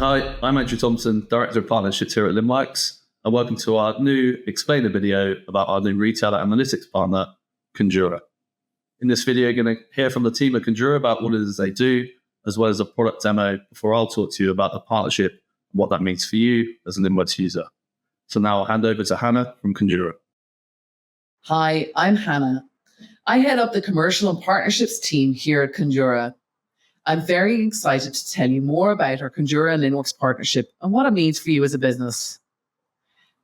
Hi, I'm Andrew Thompson, Director of Partnerships here at Linnworks, and welcome to our new explainer video about our new retailer analytics partner, Conjura. In this video, you're going to hear from the team at Conjura about what it is they do, as well as a product demo before I'll talk to you about the partnership and what that means for you as an Linnworks user. So now I'll hand over to Hannah from Conjura. Hi, I'm Hannah. I head up the commercial and partnerships team here at Conjura. I'm very excited to tell you more about our Conjura and Linnworks partnership and what it means for you as a business.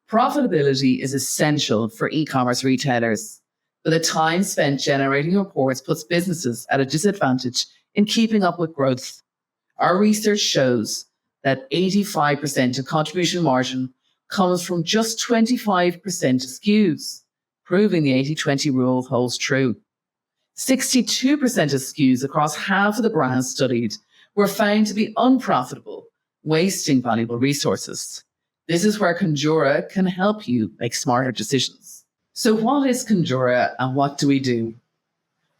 Profitability is essential for e-commerce retailers, but the time spent generating reports puts businesses at a disadvantage in keeping up with growth. Our research shows that 85% of contribution margin comes from just 25% of SKUs, proving the 80-20 rule holds true. 62% of SKUs across half of the brands studied were found to be unprofitable, wasting valuable resources. This is where Conjura can help you make smarter decisions. So what is Conjura and what do we do?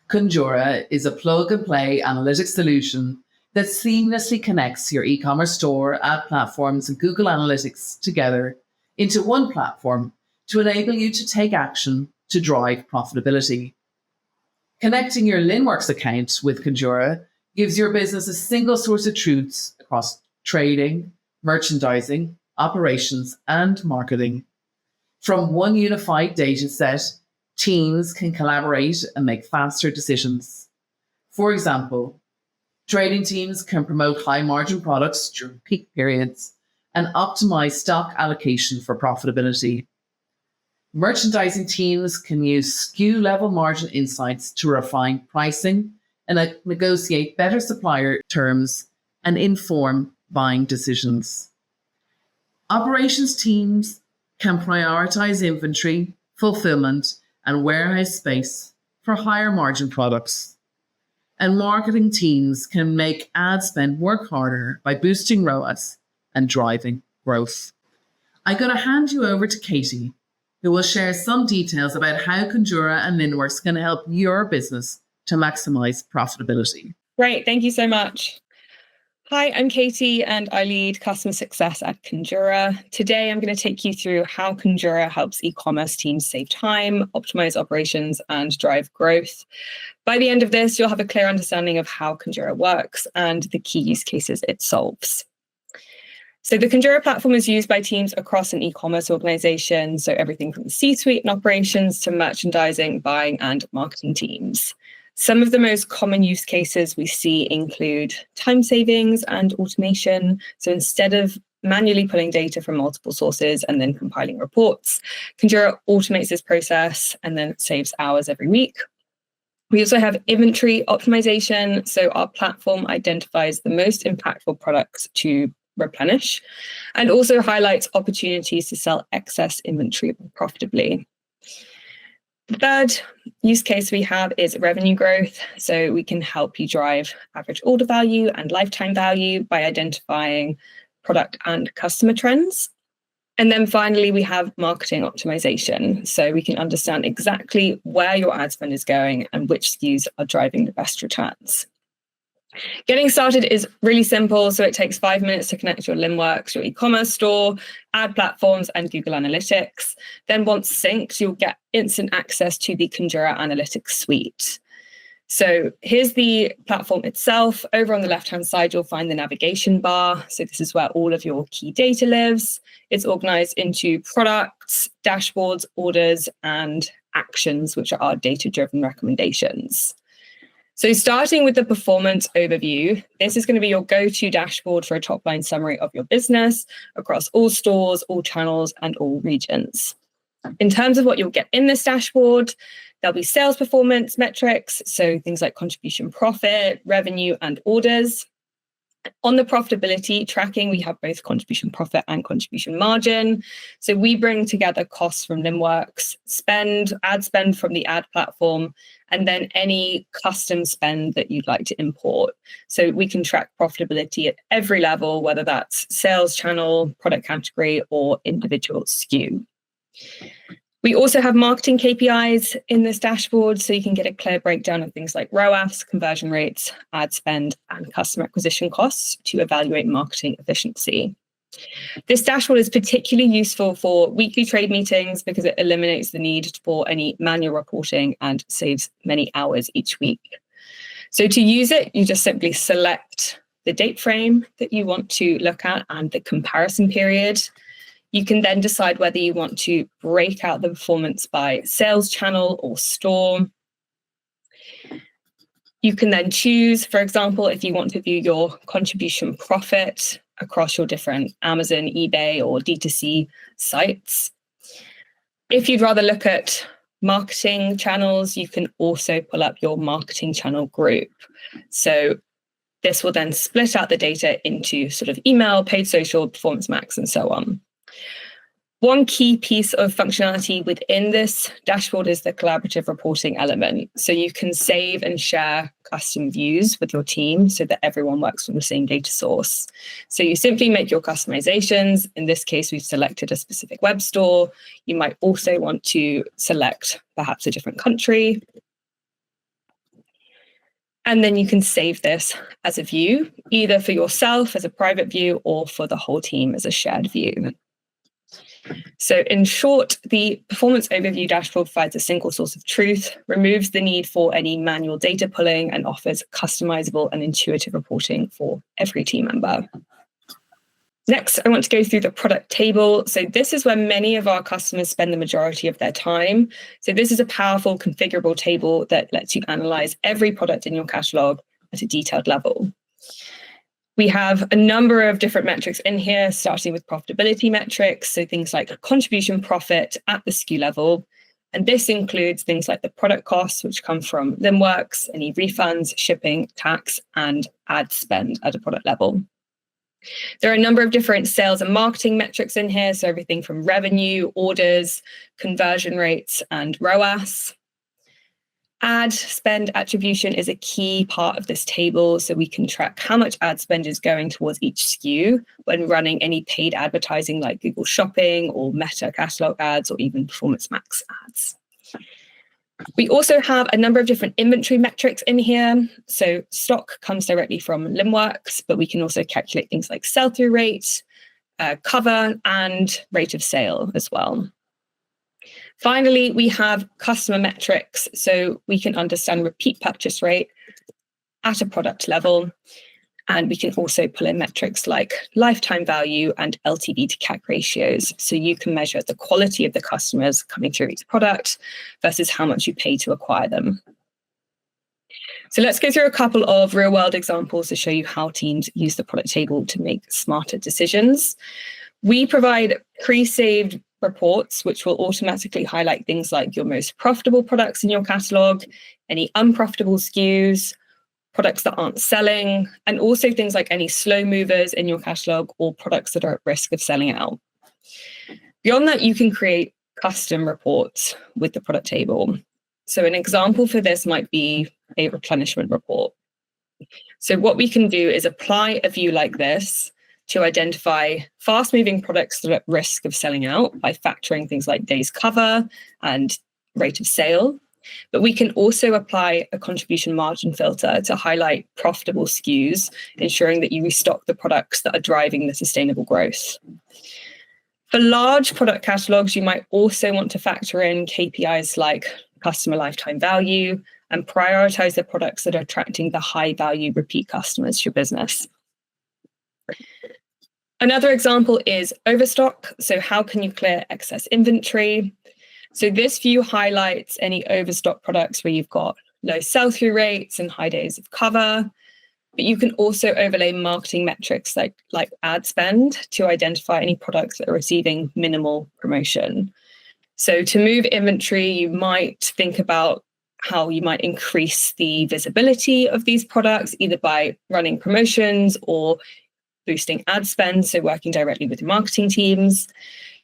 Conjura is a plug-and-play analytics solution that seamlessly connects your e-commerce store, ad platforms, and Google Analytics together into one platform to enable you to take action to drive profitability. Connecting your Linnworks account with Conjura gives your business a single source of truths across trading, merchandising, operations, and marketing. From one unified data set, teams can collaborate and make faster decisions. For example, trading teams can promote high-margin products during peak periods and optimize stock allocation for profitability. Merchandising teams can use SKU-level margin insights to refine pricing and negotiate better supplier terms and inform buying decisions. Operations teams can prioritize inventory, fulfillment, and warehouse space for higher margin products. And marketing teams can make ad spend work harder by boosting ROAS and driving growth. I'm going to hand you over to Katie, who will share some details about how Conjura and Linnworks can help your business to maximize profitability. Great, thank you so much. Hi, I'm Katie and I lead customer success at Conjura. Today, I'm going to take you through how Conjura helps e-commerce teams save time, optimize operations, and drive growth. By the end of this, you'll have a clear understanding of how Conjura works and the key use cases it solves. So the Conjura platform is used by teams across an e-commerce organization, so everything from the C-suite and operations to merchandising, buying, and marketing teams. Some of the most common use cases we see include time savings and automation. So instead of manually pulling data from multiple sources and then compiling reports, Conjura automates this process and then saves hours every week. We also have inventory optimization. So our platform identifies the most impactful products to replenish and also highlights opportunities to sell excess inventory profitably. The third use case we have is revenue growth. So we can help you drive average order value and lifetime value by identifying product and customer trends. And then finally, we have marketing optimization. So we can understand exactly where your ad spend is going and which SKUs are driving the best returns. Getting started is really simple. So it takes 5 minutes to connect your Linnworks, your e-commerce store, ad platforms, and Google Analytics. Then once synced, you'll get instant access to the Conjura Analytics suite. So here's the platform itself. Over on the left-hand side, you'll find the navigation bar. So this is where all of your key data lives. It's organized into products, dashboards, orders, and actions, which are our data-driven recommendations. So starting with the performance overview, this is going to be your go-to dashboard for a top-line summary of your business across all stores, all channels, and all regions. In terms of what you'll get in this dashboard, there'll be sales performance metrics, so things like contribution profit, revenue, and orders. On the profitability tracking, we have both contribution profit and contribution margin. So we bring together costs from Linnworks, ad spend from the ad platform, and then any custom spend that you'd like to import. So we can track profitability at every level, whether that's sales channel, product category, or individual SKU. We also have marketing KPIs in this dashboard, so you can get a clear breakdown of things like ROAS, conversion rates, ad spend, and customer acquisition costs to evaluate marketing efficiency. This dashboard is particularly useful for weekly trade meetings because it eliminates the need for any manual reporting and saves many hours each week. So to use it, you just simply select the date frame that you want to look at and the comparison period. You can then decide whether you want to break out the performance by sales channel or store. You can then choose, for example, if you want to view your contribution profit across your different Amazon, eBay, or D2C sites. If you'd rather look at marketing channels, you can also pull up your marketing channel group. So this will then split out the data into sort of email, paid social, performance max, and so on. One key piece of functionality within this dashboard is the collaborative reporting element. So you can save and share custom views with your team so that everyone works from the same data source. So you simply make your customizations. In this case, we've selected a specific web store. You might also want to select perhaps a different country. And then you can save this as a view, either for yourself as a private view or for the whole team as a shared view. So in short, the performance overview dashboard provides a single source of truth, removes the need for any manual data pulling, and offers customizable and intuitive reporting for every team member. Next, I want to go through the product table. So this is where many of our customers spend the majority of their time. So this is a powerful configurable table that lets you analyze every product in your catalog at a detailed level. We have a number of different metrics in here, starting with profitability metrics, so things like contribution profit at the SKU level. And this includes things like the product costs, which come from Linnworks, any refunds, shipping, tax, and ad spend at a product level. There are a number of different sales and marketing metrics in here, so everything from revenue, orders, conversion rates, and ROAS. Ad spend attribution is a key part of this table, so we can track how much ad spend is going towards each SKU when running any paid advertising like Google Shopping or Meta catalog ads or even Performance Max ads. We also have a number of different inventory metrics in here. So stock comes directly from Linnworks, but we can also calculate things like sell-through rate, cover, and rate of sale as well. Finally, we have customer metrics, so we can understand repeat purchase rate at a product level. And we can also pull in metrics like lifetime value and LTV to CAC ratios. So you can measure the quality of the customers coming through each product versus how much you pay to acquire them. So let's go through a couple of real world examples to show you how teams use the product table to make smarter decisions. We provide pre-saved reports, which will automatically highlight things like your most profitable products in your catalog, any unprofitable SKUs, products that aren't selling, and also things like any slow movers in your catalog or products that are at risk of selling out. Beyond that, you can create custom reports with the product table. So an example for this might be a replenishment report. So what we can do is apply a view like this to identify fast-moving products that are at risk of selling out by factoring things like days cover and rate of sale. But we can also apply a contribution margin filter to highlight profitable SKUs, ensuring that you restock the products that are driving the sustainable growth. For large product catalogs, you might also want to factor in KPIs like customer lifetime value and prioritize the products that are attracting the high value repeat customers to your business. Another example is overstock. So how can you clear excess inventory? So this view highlights any overstock products where you've got low sell-through rates and high days of cover. But you can also overlay marketing metrics like ad spend to identify any products that are receiving minimal promotion. So to move inventory, you might think about how you might increase the visibility of these products, either by running promotions or boosting ad spend, so working directly with the marketing teams.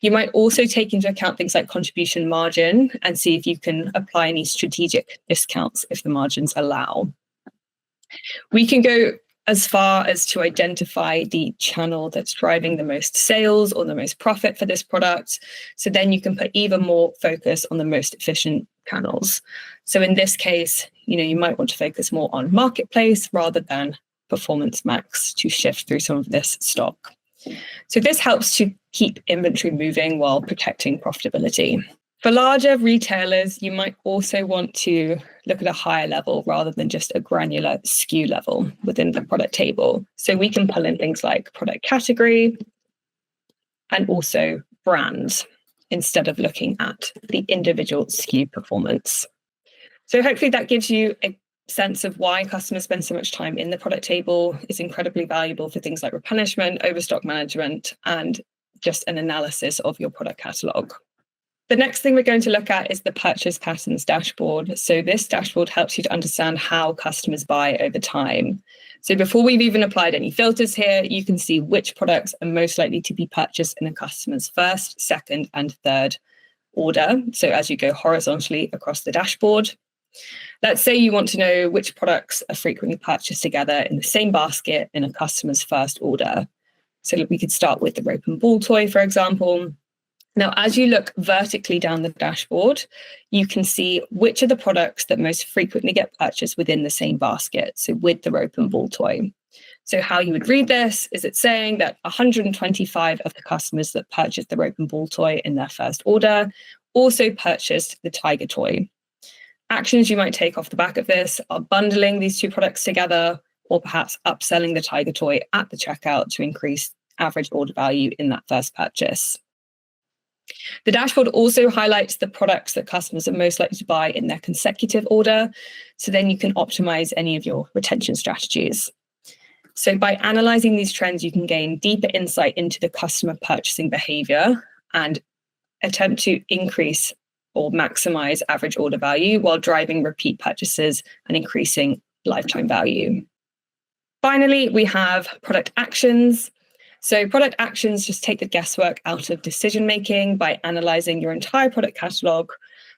You might also take into account things like contribution margin and see if you can apply any strategic discounts if the margins allow. We can go as far as to identify the channel that's driving the most sales or the most profit for this product. So then you can put even more focus on the most efficient channels. So in this case, you might want to focus more on marketplace rather than performance max to shift through some of this stock. So this helps to keep inventory moving while protecting profitability. For larger retailers, you might also want to look at a higher level rather than just a granular SKU level within the product table. So we can pull in things like product category and also brands instead of looking at the individual SKU performance. So hopefully that gives you a sense of why customers spend so much time in the product table. Is incredibly valuable for things like replenishment, overstock management, and just an analysis of your product catalog. The next thing we're going to look at is the purchase patterns dashboard. So this dashboard helps you to understand how customers buy over time. So before we've even applied any filters here, you can see which products are most likely to be purchased in a customer's first, second, and third order. So as you go horizontally across the dashboard, let's say you want to know which products are frequently purchased together in the same basket in a customer's first order. So we could start with the rope and ball toy, for example. Now, as you look vertically down the dashboard, you can see which are the products that most frequently get purchased within the same basket, so with the rope and ball toy. So how you would read this is it's saying that 125 of the customers that purchased the rope and ball toy in their first order also purchased the tiger toy. Actions you might take off the back of this are bundling these two products together, or perhaps upselling the tiger toy at the checkout to increase average order value in that first purchase. The dashboard also highlights the products that customers are most likely to buy in their consecutive order, so then you can optimize any of your retention strategies. So by analyzing these trends, you can gain deeper insight into the customer purchasing behavior and attempt to increase or maximize average order value while driving repeat purchases and increasing lifetime value. Finally, we have product actions. So product actions just take the guesswork out of decision-making by analyzing your entire product catalog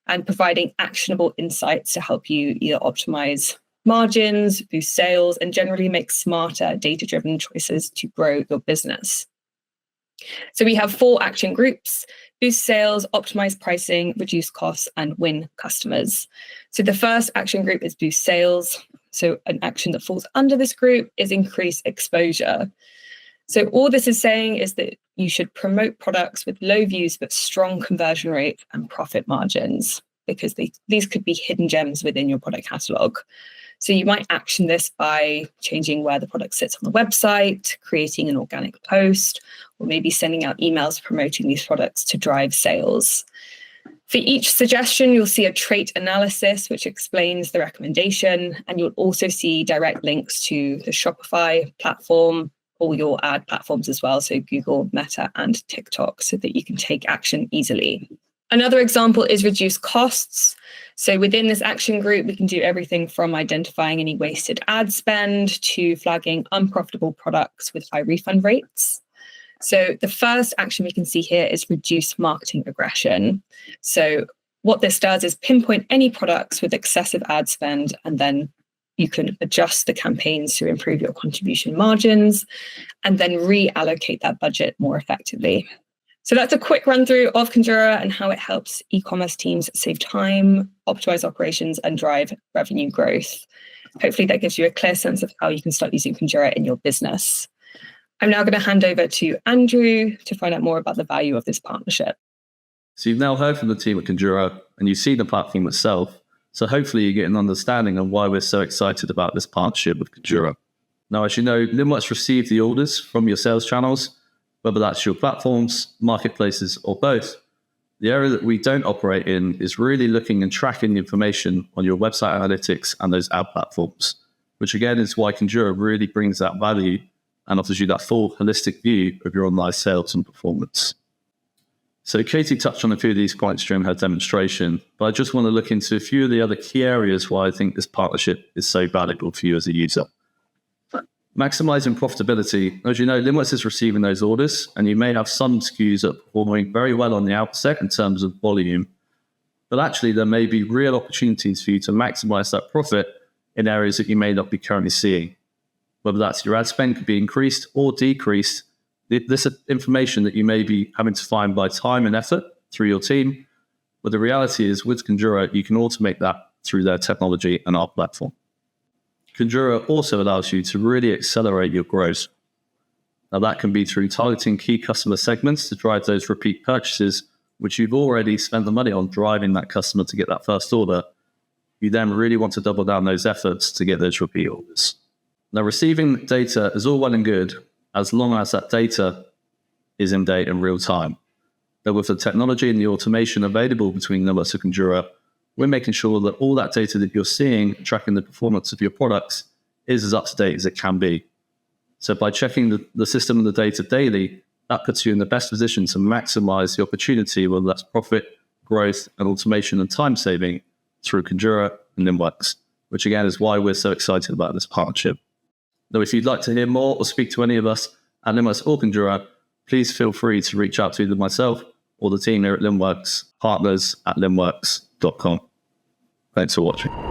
and providing actionable insights to help you either optimize margins, boost sales, and generally make smarter data-driven choices to grow your business. So we have 4 action groups: boost sales, optimize pricing, reduce costs, and win customers. So the first action group is boost sales. So an action that falls under this group is increase exposure. So all this is saying is that you should promote products with low views but strong conversion rates and profit margins, because these could be hidden gems within your product catalog. So you might action this by changing where the product sits on the website, creating an organic post, or maybe sending out emails promoting these products to drive sales. For each suggestion, you'll see a trait analysis, which explains the recommendation, and you'll also see direct links to the Shopify platform, all your ad platforms as well, so Google, Meta, and TikTok, so that you can take action easily. Another example is reduce costs. So within this action group, we can do everything from identifying any wasted ad spend to flagging unprofitable products with high refund rates. So the first action we can see here is reduce marketing aggression. So what this does is pinpoint any products with excessive ad spend, and then you can adjust the campaigns to improve your contribution margins and then reallocate that budget more effectively. So that's a quick run through of Conjura and how it helps e-commerce teams save time, optimize operations, and drive revenue growth. Hopefully that gives you a clear sense of how you can start using Conjura in your business. I'm now going to hand over to Andrew to find out more about the value of this partnership. So you've now heard from the team at Conjura and you've seen the platform itself. So hopefully you get an understanding of why we're so excited about this partnership with Conjura. Now, as you know, Linnworks receive the orders from your sales channels, whether that's your platforms, marketplaces, or both. The area that we don't operate in is really looking and tracking the information on your website analytics and those ad platforms, which again is why Conjura really brings that value and offers you that full holistic view of your online sales and performance. So Katie touched on a few of these points during her demonstration, but I just want to look into a few of the other key areas why I think this partnership is so valuable for you as a user. Maximizing profitability. As you know, Linnworks is receiving those orders, and you may have some SKUs that are performing very well on the outset in terms of volume, but actually there may be real opportunities for you to maximize that profit in areas that you may not be currently seeing. whether that's your ad spend could be increased or decreased. This is information that you may be having to find by time and effort through your team. But the reality is with Conjura, you can automate that through their technology and our platform. Conjura also allows you to really accelerate your growth. Now that can be through targeting key customer segments to drive those repeat purchases, which you've already spent the money on driving that customer to get that first order. You then really want to double down those efforts to get those repeat orders. Now receiving data is all well and good as long as that data is in date in real time. But with the technology and the automation available between Linnworks and Conjura, we're making sure that all that data that you're seeing, tracking the performance of your products, is as up to date as it can be. So by checking the system and the data daily, that puts you in the best position to maximize the opportunity, whether that's profit, growth, and automation and time saving through Conjura and Linnworks, which again is why we're so excited about this partnership. Now, if you'd like to hear more or speak to any of us at Linnworks or Conjura, please feel free to reach out to either myself or the team here at Linnworks, partners@linnworks.com. Thanks for watching.